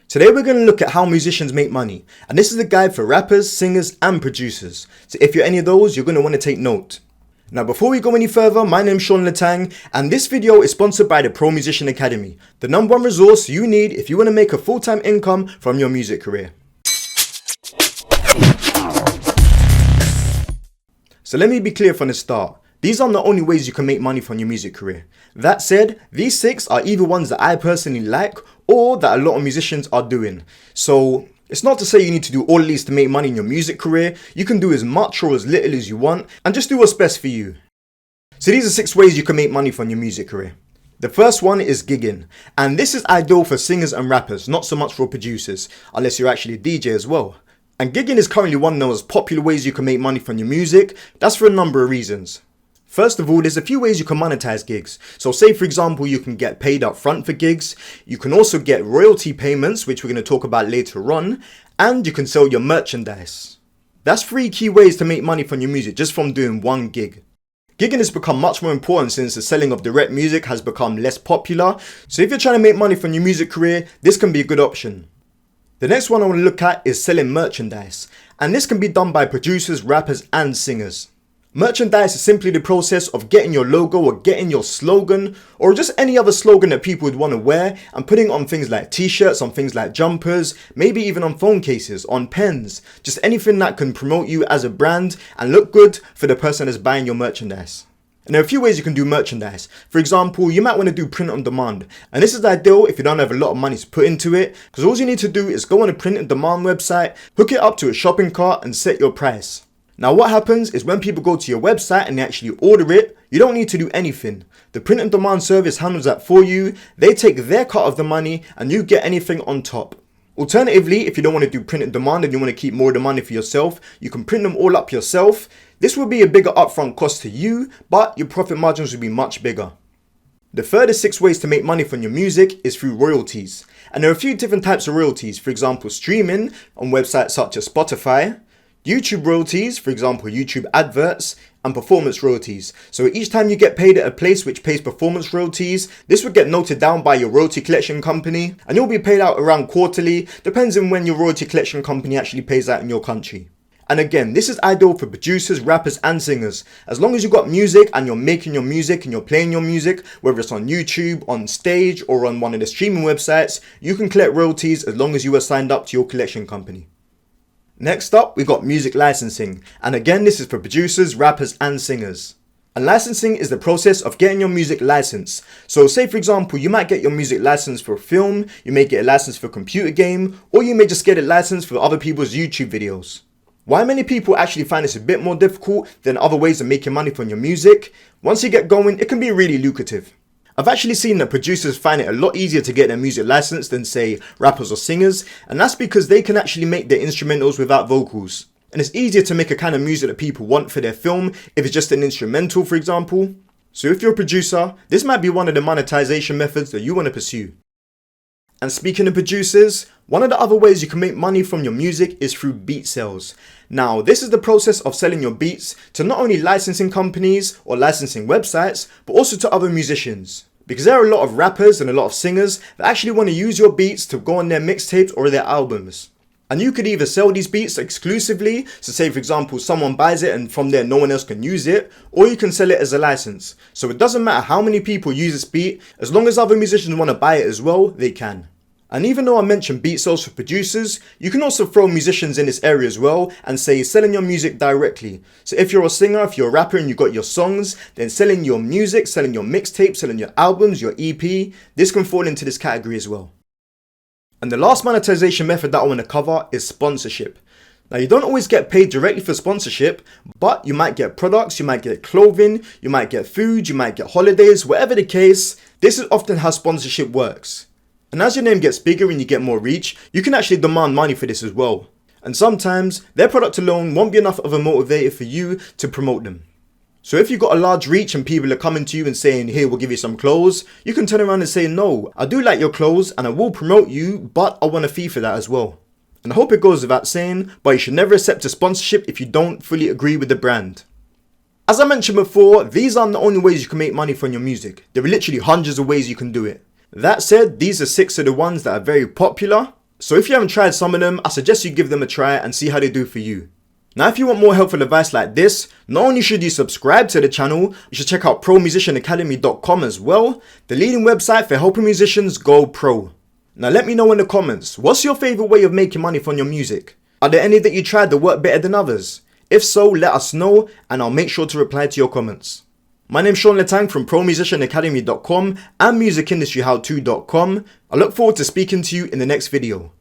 Today we're going to look at how musicians make money, and this is a guide for rappers, singers and producers. So if you're any of those, you're going to want to take note. Now before we go any further, my name's Shaun Letang and this video is sponsored by the Pro Musician Academy, the number one resource you need if you want to make a full-time income from your music career. So let me be clear from the start. These aren't the only ways you can make money from your music career. That said, these 6 are either ones that I personally like or that a lot of musicians are doing. So it's not to say you need to do all of these to make money in your music career. You can do as much or as little as you want and just do what's best for you. So these are 6 ways you can make money from your music career. The first one is gigging, and this is ideal for singers and rappers, not so much for producers, unless you're actually a DJ as well. And gigging is currently one of the most popular ways you can make money from your music. That's for a number of reasons. First of all, there's a few ways you can monetize gigs. So say for example, you can get paid up front for gigs. You can also get royalty payments, which we're going to talk about later on. And you can sell your merchandise. That's 3 key ways to make money from your music just from doing one gig. Gigging has become much more important since the selling of direct music has become less popular. So if you're trying to make money from your music career, this can be a good option. The next one I want to look at is selling merchandise. And this can be done by producers, rappers and singers. Merchandise is simply the process of getting your logo or getting your slogan or just any other slogan that people would want to wear and putting it on things like t-shirts, on things like jumpers, maybe even on phone cases, on pens, just anything that can promote you as a brand and look good for the person that's buying your merchandise. And there are a few ways you can do merchandise. For example, you might want to do print on demand. And this is ideal if you don't have a lot of money to put into it, because all you need to do is go on a print on demand website, hook it up to a shopping cart and set your price. Now what happens is when people go to your website and they actually order it, you don't need to do anything. The print on demand service handles that for you. They take their cut of the money and you get anything on top. Alternatively, if you don't want to do print on demand and you want to keep more of the money for yourself, you can print them all up yourself. This will be a bigger upfront cost to you, but your profit margins will be much bigger. The third of 6 ways to make money from your music is through royalties. And there are a few different types of royalties. For example, streaming on websites such as Spotify, YouTube royalties, for example YouTube adverts, and performance royalties. So each time you get paid at a place which pays performance royalties, this would get noted down by your royalty collection company and you'll be paid out around quarterly, depends on when your royalty collection company actually pays out in your country. And again, this is ideal for producers, rappers and singers. As long as you've got music and you're making your music and you're playing your music, whether it's on YouTube, on stage or on one of the streaming websites, you can collect royalties as long as you are signed up to your collection company. Next up, we've got music licensing. And again, this is for producers, rappers and singers. And licensing is the process of getting your music licensed. So say for example, you might get your music licensed for a film, you may get a license for a computer game, or you may just get it licensed for other people's YouTube videos. Why many people actually find this a bit more difficult than other ways of making money from your music? Once you get going, it can be really lucrative. I've actually seen that producers find it a lot easier to get their music licensed than say rappers or singers, and that's because they can actually make their instrumentals without vocals. And it's easier to make a kind of music that people want for their film if it's just an instrumental, for example. So if you're a producer, this might be one of the monetization methods that you want to pursue. And speaking of producers, one of the other ways you can make money from your music is through beat sales. Now, this is the process of selling your beats to not only licensing companies or licensing websites, but also to other musicians. Because there are a lot of rappers and a lot of singers that actually want to use your beats to go on their mixtapes or their albums. And you could either sell these beats exclusively, so say for example someone buys it and from there no one else can use it, or you can sell it as a license. So it doesn't matter how many people use this beat, as long as other musicians want to buy it as well, they can. And even though I mentioned beat sales for producers, you can also throw musicians in this area as well and say selling your music directly. So if you're a singer, if you're a rapper and you've got your songs, then selling your music, selling your mixtapes, selling your albums, your EP, this can fall into this category as well. And the last monetization method that I want to cover is sponsorship. Now you don't always get paid directly for sponsorship, but you might get products, you might get clothing, you might get food, you might get holidays, whatever the case, this is often how sponsorship works. And as your name gets bigger and you get more reach, you can actually demand money for this as well. And sometimes their product alone won't be enough of a motivator for you to promote them. So if you've got a large reach and people are coming to you and saying, here, we'll give you some clothes, you can turn around and say, no, I do like your clothes and I will promote you, but I want a fee for that as well. And I hope it goes without saying, but you should never accept a sponsorship if you don't fully agree with the brand. As I mentioned before, these aren't the only ways you can make money from your music. There are literally hundreds of ways you can do it. That said, these are 6 of the ones that are very popular. So if you haven't tried some of them, I suggest you give them a try and see how they do for you. Now, if you want more helpful advice like this, not only should you subscribe to the channel, you should check out promusicianacademy.com as well, the leading website for helping musicians go pro. Now let me know in the comments, what's your favourite way of making money from your music? Are there any that you tried that work better than others? If so, let us know and I'll make sure to reply to your comments. My name's Shaun Letang from promusicianacademy.com and musicindustryhowto.com. I look forward to speaking to you in the next video.